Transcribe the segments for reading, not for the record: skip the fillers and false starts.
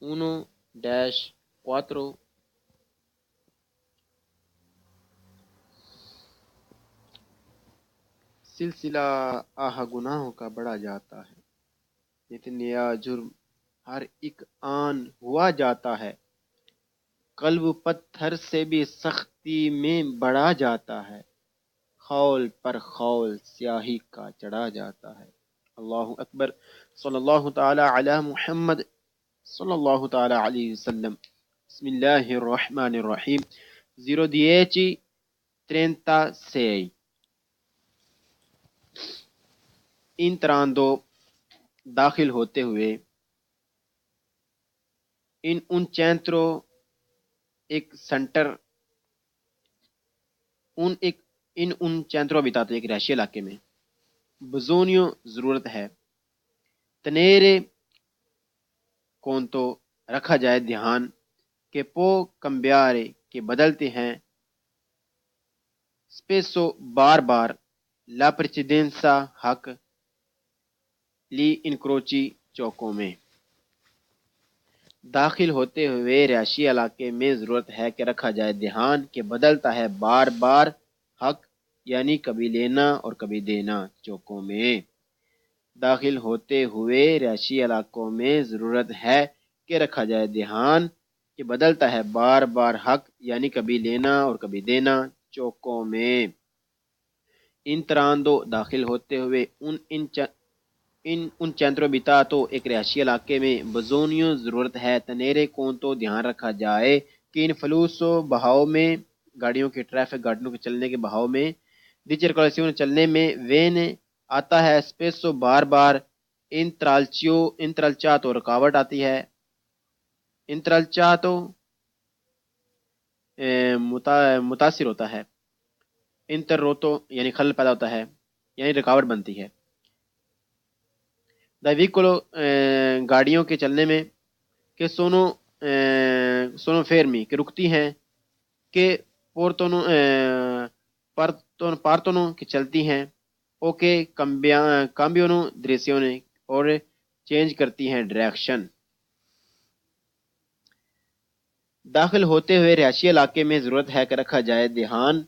1-4 سلسلہ آہ گناہوں کا بڑھا جاتا ہے، نت نیا جرم ہر ایک آن ہوا جاتا ہے، قلب پتھر سے بھی سختی میں بڑھا جاتا ہے، خول پر خول سیاہی کا چڑھا جاتا ہے۔ اللہ اکبر، صلی اللہ تعالی علی محمد صلی اللہ تعالی علیہ وسلم۔ بسم اللہ الرحمن الرحیم۔ 0:10:36 entrando داخل ہوتے ہوئے ان centro ایک سینٹر ان centro abitato ایک رہائشی علاقے میں بزونیو ضرورت ہے تنیرے کونتو رکھا جائے دھیان کہ پو کمبیارے کے بدلتے ہیں spesso بار بار لا precedenza حق لی انکروچی چوکوں میں داخل ہوتے ہوئے رہائشی علاقے میں ضرورت ہے کہ رکھا جائے دھیان کہ بدلتا ہے بار بار حق یعنی کبھی لینا اور کبھی دینا چوکوں میں داخل ہوتے ہوئے رہائشی علاقوں میں ضرورت ہے کہ رکھا جائے دھیان کہ بدلتا ہے بار بار حق یعنی کبھی لینا اور کبھی دینا چوکوں میں انتراندو داخل ہوتے ہوئے ان چندرو بتا تو ایک رہائشی علاقے میں بزونیوں ضرورت ہے تنیرے کون تو دھیان رکھا جائے کہ ان فلوس و بہاؤ میں گاڑیوں کے ٹریفک گاڑیوں کے چلنے کے بہاؤ میں دی circolazione چلنے میں وین آتا ہے spesso بار بار انترالچاتو رکاوٹ آتی ہے انترالچاتو متاثر ہوتا ہے انتروتو یعنی خلل پیدا ہوتا ہے یعنی رکاوٹ بنتی ہے دا ویکولو گاڑیوں کے چلنے میں کہ سونو فیرمی کہ رکتی ہیں کہ پارتونو کہ چلتی ہیں اوکے کامبیونو دریسیونے اور چینج کرتی ہیں ڈائریکشن داخل ہوتے ہوئے رہائشی علاقے میں ضرورت ہے کہ رکھا جائے دھیان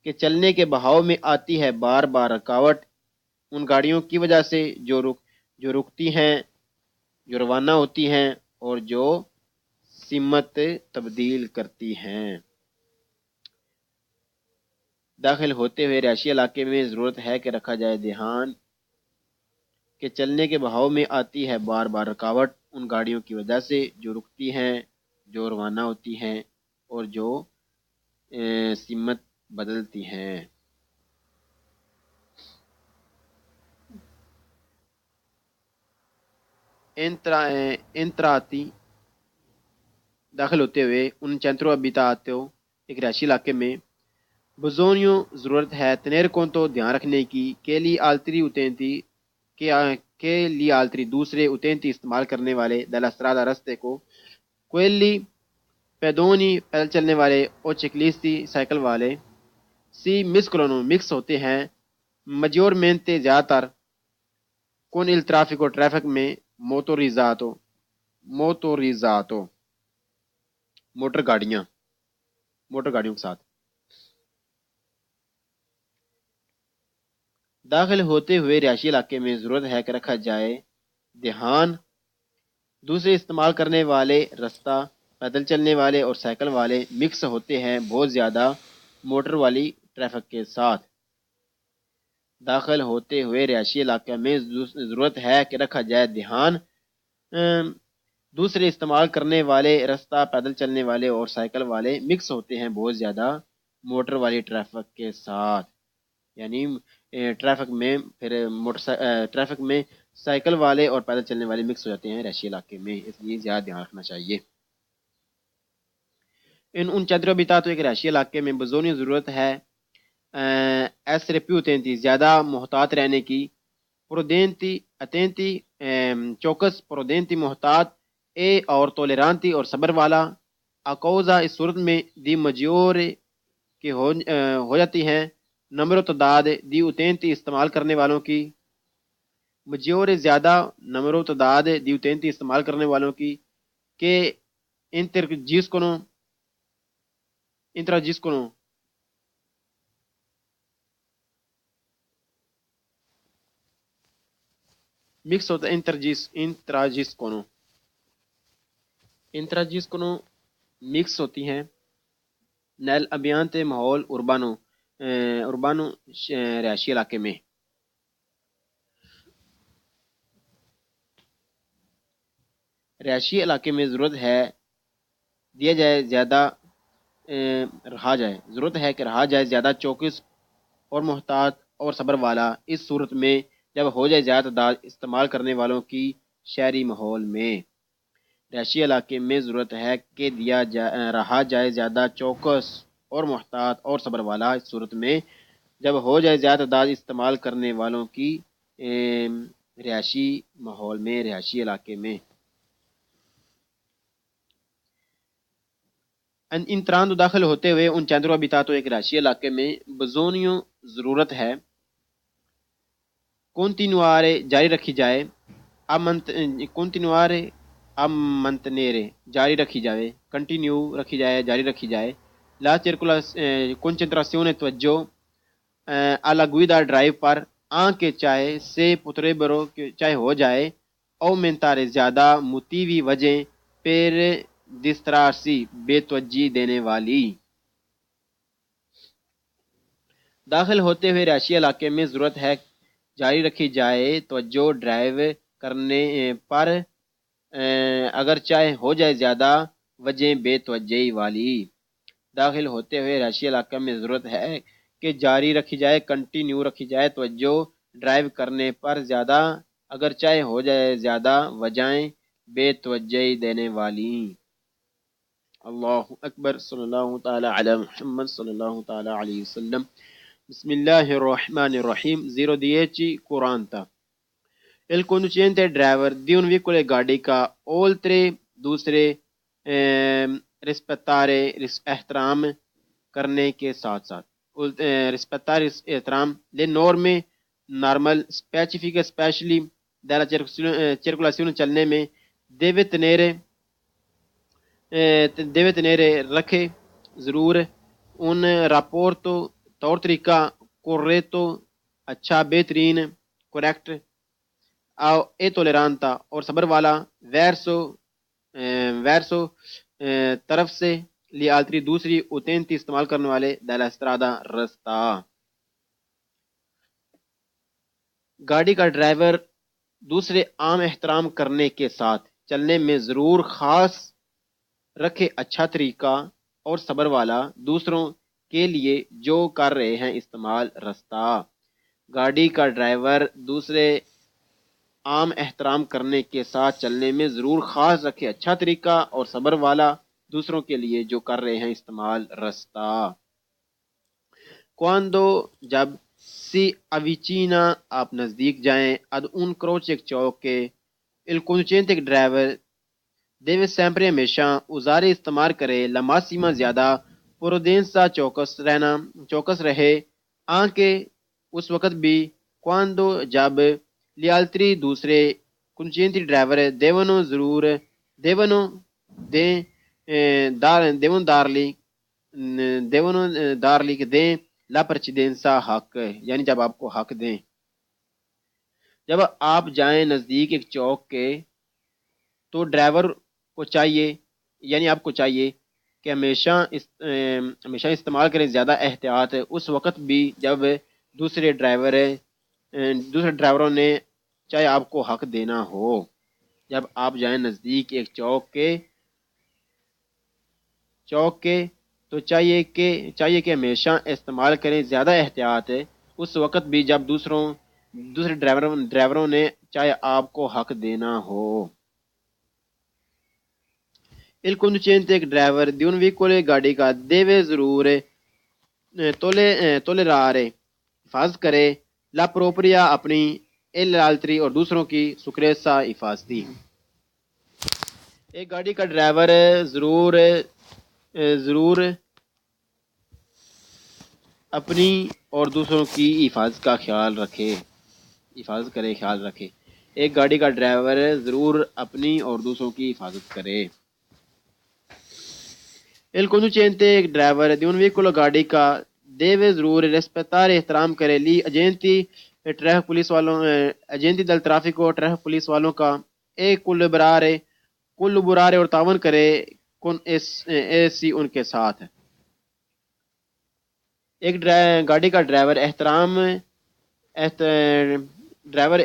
کہ چلنے کے بہاؤ میں آتی ہے بار بار رکاوٹ ان گاڑیوں کی وجہ سے جو رکتی ہیں جو روانہ ہوتی ہیں اور جو سمت تبدیل کرتی ہیں داخل ہوتے ہوئے رہائشی علاقے میں ضرورت ہے کہ رکھا جائے دھیان کہ چلنے کے بہاؤ میں آتی ہے بار بار رکاوٹ ان گاڑیوں کی وجہ سے جو رکتی ہیں جو روانہ ہوتی ہیں اور جو سمت بدلتی ہیں انتراتی داخل ہوتے ہوئے ان چینترو ابیتاتو ایک رہائشی علاقے میں بزونیوں ضرورت ہے تنیر کون تو دھیان رکھنے کی کے لی آلتری اتینتی کے لی آلتری دوسرے اتینتی استعمال کرنے والے دلا سرادا رستے کو کوئلی پیدونی پیدل چلنے والے اور چکلیستی سائیکل والے سی مسکلونو مکس ہوتے ہیں مجور مینتے زیادہ تر کون el tráfico ٹریفک میں موٹر گاڑیوں کے ساتھ داخل ہوتے ہوئے رہائشی علاقے میں ضرورت ہے کہ رکھا جائے دھیان دوسرے استعمال کرنے والے رستہ پیدل چلنے والے اور سائیکل والے مکس ہوتے ہیں بہت زیادہ موٹر والی ٹریفک کے ساتھ داخل ہوتے ہوئے رہائشی علاقے میں ضرورت ہے کہ رکھا جائے دھیان دوسرے استعمال کرنے والے رستہ پیدل چلنے والے اور سائیکل والے مکس ہوتے ہیں بہت زیادہ موٹر والی ٹریفک کے ساتھ یعنی ٹریفک میں سائیکل والے اور پیدل چلنے والے مکس ہو جاتے ہیں رہائشی علاقے میں اس لیے زیادہ دھیان رکھنا چاہیے ان چندرو بیتا تو ایک رہائشی علاقے میں بزونی ضرورت ہے ایس ریپیوتینتی زیادہ محتاط رہنے کی پرودینتی اتینتی چوکس پرودینتی محتاط اے اور تولرانتی اور صبر والا اکوزا اس صورت میں دی مجیور کی ہو جاتی ہیں نمبر و تعداد دی اتینتی استعمال کرنے والوں کی مجیور زیادہ نمبر و تعداد دی اتینتی استعمال کرنے والوں کی کہ interagiscono mix ہوتا ہے interagiscono mix ہوتی ہیں nel ambiente ماحول اربانو رہائشی علاقے میں رہائشی علاقے میں ضرورت ہے دیا جائے زیادہ رہا جائے ضرورت ہے کہ رہا جائے زیادہ چوکس اور محتاط اور صبر والا اس صورت میں جب ہو جائے زیادہ تعداد استعمال کرنے والوں کی شہری ماحول میں رہائشی علاقے میں ضرورت ہے کہ رہا جائے زیادہ چوکس اور محتاط اور صبر والا اس صورت میں جب ہو جائے زیادہ تعداد استعمال کرنے والوں کی رہائشی ماحول میں رہائشی علاقے میں انتران داخل ہوتے ہوئے ان چندرو ابیتاتو ایک رہائشی علاقے میں بزونیوں ضرورت ہے کنٹینوارے جاری رکھی جائے کنٹینوارے منتنیرے جاری رکھی جائے کنٹینیو رکھی جائے جاری رکھی جائے لا کنچنتراسیون توجہ alla guida ڈرائیو پر کے چاہے سے potrebbero چاہے ہو جائے aumentare زیادہ motivi وجہ per distrarsi بے توجہ دینے والی داخل ہوتے ہوئے رہائشی علاقے میں ضرورت ہے جاری رکھی جائے توجہ ڈرائیو کرنے پر اگر چاہے ہو جائے زیادہ وجہ بے توجہی والی داخل ہوتے ہوئے رہائشی علاقے میں ضرورت ہے کہ جاری رکھی جائے کنٹینیو رکھی جائے توجہ ڈرائیو کرنے پر زیادہ اگر چاہے ہو جائے زیادہ وجہیں بے توجہی دینے والی اللہ اکبر صلی اللہ تعالی علی محمد صلی اللہ تعالی علیہ وسلم بسم اللہ الرحمن الرحیم 010 40 El conducente driver di un veicolo گاڑی کا oltre دوسرے rispettare احترام کرنے کے ساتھ ساتھ rispettare احترام le norme normal specifiche specially della circolazione چلنے میں deve tenere رکھے ضرور un rapporto طور طریقہ corretto اچھا بہترین correct اے toleranta اور صبر والا verso طرف سے لی altri دوسری utenti استعمال کرنے والے della strada رستہ گاڑی کا ڈرائیور دوسرے عام احترام کرنے کے ساتھ چلنے میں ضرور خاص رکھے اچھا طریقہ اور صبر والا دوسروں کے لیے جو کر رہے ہیں استعمال رستہ گاڑی کا ڈرائیور دوسرے عام احترام کرنے کے ساتھ چلنے میں ضرور خاص رکھے اچھا طریقہ اور صبر والا دوسروں کے لیے جو کر رہے ہیں استعمال رستہ quando جب si avvicina آپ نزدیک جائیں ad un croce ایک چوک کے il conducente ایک ڈرائیور deve sempre ہمیشہ اوزارے استعمال کرے la massima زیادہ prudenza چوکس رہے آنکہ اس وقت بھی quando جب gli altri دوسرے conducenti ڈرائیور devono darli کہ دیں لا precedenza حق یعنی جب آپ کو حق دیں جب آپ جائیں نزدیک ایک چوک کے تو ڈرائیور کو چاہیے یعنی آپ کو چاہیے کہ ہمیشہ استعمال کریں زیادہ احتیاط اس وقت بھی جب دوسرے ڈرائیوروں نے چاہے آپ کو حق دینا ہو جب آپ جائیں نزدیک ایک چوک کے تو چاہیے کہ ہمیشہ استعمال کریں زیادہ احتیاط اس وقت بھی جب دوسرے ڈرائیوروں نے چاہے آپ کو حق دینا ہو il conducente ایک ڈرائیور di un veicolo گاڑی کا deve ضرور tollerare حفاظت کرے la propria اپنی e gli altri اور دوسروں کی sicurezza حفاظتی ایک گاڑی کا ڈرائیور ضرور اپنی اور دوسروں کی حفاظت خیال رکھے ایک گاڑی کا ڈرائیور ضرور اپنی اور دوسروں کی حفاظت کرے Il conducente e il driver di un veicolo gadica deve ضرور rispettare e احترام کرے لی ایجنتی ٹریفک پولیس والوں ایجنتی دل ٹریفک ٹریفک پولیس والوں کا ایک کل برارے اور تعاون کرے کن ایسی ان کے ساتھ ہے۔ ایک گاڑی کا ڈرائیور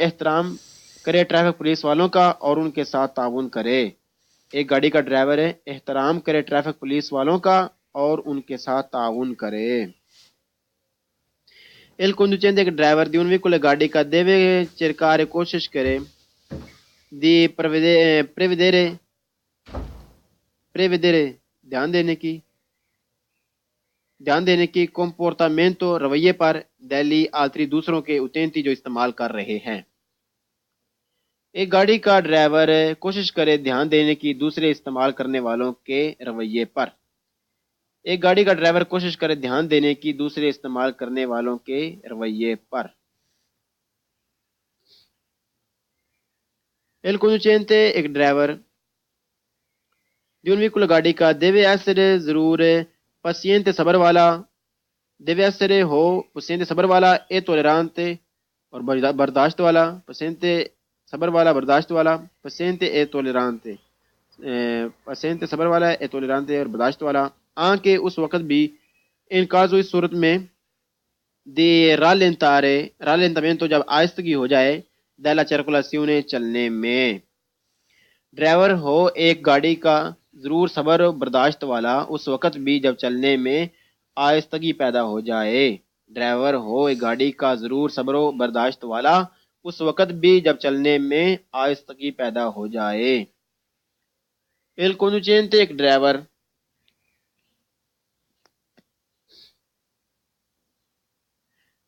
احترام کرے ٹریفک پولیس والوں کا اور ان کے ساتھ تعاون کرے۔ ایک گاڑی کا ڈرائیور احترام کرے ٹریفک پولیس والوں کا اور ان کے ساتھ تعاون کرے۔ Il conducente che driver di un veicolo gadica deve cercare کوشش کرے di prevedere دھیان دینے کی comportamento رویے پر degli altri دوسروں کے utenti جو استعمال کر رہے ہیں۔ ایک گاڑی کا ڈرائیور کوشش کرے دھیان دینے کی دوسرے استعمال کرنے والوں کے رویے پر۔ ایک گاڑی کا ڈرائیور کوشش کرے دھیان دینے کی دوسرے استعمال کرنے والوں کے رویے پر۔ Il conducente ایک driver di un veicolo gadica deve essere ضرور paziente صبر والا deve essere ہو paziente صبر والا e tollerante اور برداشت والا paziente صبر والا برداشت والا paziente e tollerante paziente صبر والا e tollerante اور برداشت والا آنکہ اس وقت بھی ان کازو اس صورت میں di rallentamento جب آہستگی ہو جائے della circolazione چلنے میں۔ ڈرائیور ہو ایک گاڑی کا ضرور صبر و برداشت والا اس وقت بھی جب چلنے میں آہستگی پیدا ہو جائے۔ ڈرائیور ہو ایک گاڑی کا ضرور صبر و برداشت والا اس وقت بھی جب چلنے میں آہستگی پیدا ہو جائے۔ Il conducente ایک driver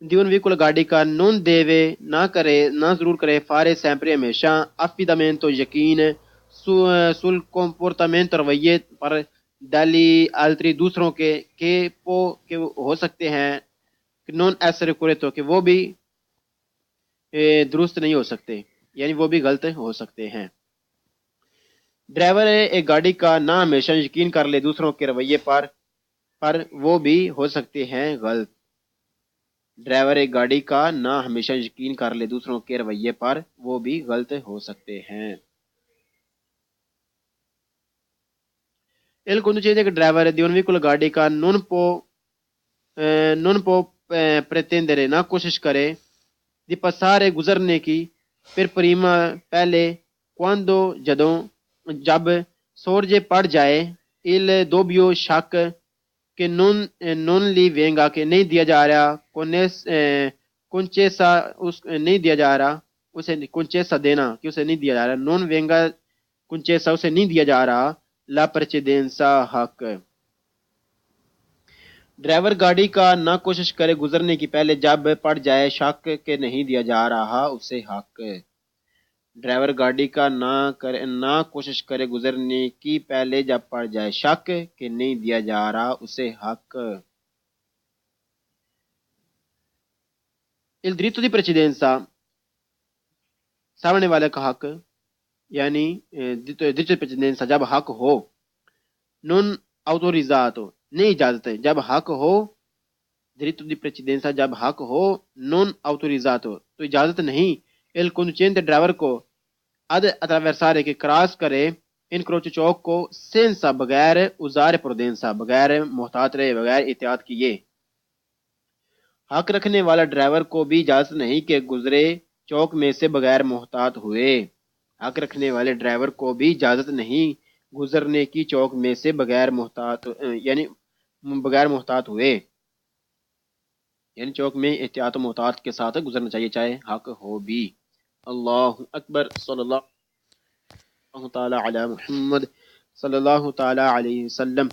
di un veicolo gadica non deve نہ ضرور کرے fare sempre ہمیشہ affidamento یقین sul comportamento رویے پر degli altri دوسروں کے کہ ہو سکتے ہیں non essere corretto کہ وہ بھی درست نہیں ہو سکتے یعنی وہ بھی غلط ہو سکتے ہیں۔ ڈرائیور ایک گاڑی کا نہ ہمیشہ یقین کر لے دوسروں کے رویے پر وہ بھی ہو سکتے ہیں غلط۔ ڈرائیور ایک گاڑی کا نہ ہمیشہ یقین کر لے دوسروں کے رویے پر وہ بھی غلط ہو سکتے ہیں۔ Il conducente che driver di un veicolo gadica non può pretendere نہ کوشش کرے di passare گزرنے کی per prima پہلے quando جب سورج پڑ جائے il dubbio شک کہ non li venga کہ نہیں دیا جا رہا concessa نہیں دیا جا رہا اسے concessa دینا کہ اسے نہیں دیا جا رہا non venga concessa اسے نہیں دیا جا رہا la precedenza حق۔ ڈرائیور گاڑی کا نہ کوشش کرے گزرنے کی پہلے جب پڑ جائے شک کہ نہیں دیا جا رہا اسے حق۔ ڈرائیور گاڑی کا نہ کوشش کرے گزرنے کی پہلے جب پڑ جائے شک کہ نہیں دیا جا رہا اسے حق۔ Il diritto di precedenza سامنے والے کا حق یعنی diritto di precedenza جب حق ہو non autorizzato نہیں اجازت ہے جب حق ہو diritto di precedenza جب حق ہو non autorizzato تو اجازت نہیں il conducente ڈرائیور کو ad attraversare کہ کراس کرے incrocio چوک کو senza بغیر usare prudenza بغیر محتاط رہے بغیر احتیاط کیے۔ حق رکھنے والا ڈرائیور کو بھی اجازت نہیں کہ گزرے چوک میں سے بغیر محتاط ہوئے۔ حق رکھنے والے ڈرائیور کو بھی اجازت نہیں گزرنے کی چوک میں سے بغیر محتاط ہوئے یعنی چوک میں احتیاط و محتاط کے ساتھ گزرنا چاہیے چاہے حق ہو بھی۔ اللہ اکبر صلی اللہ تعالی علی محمد صلی اللہ تعالی علیہ وسلم۔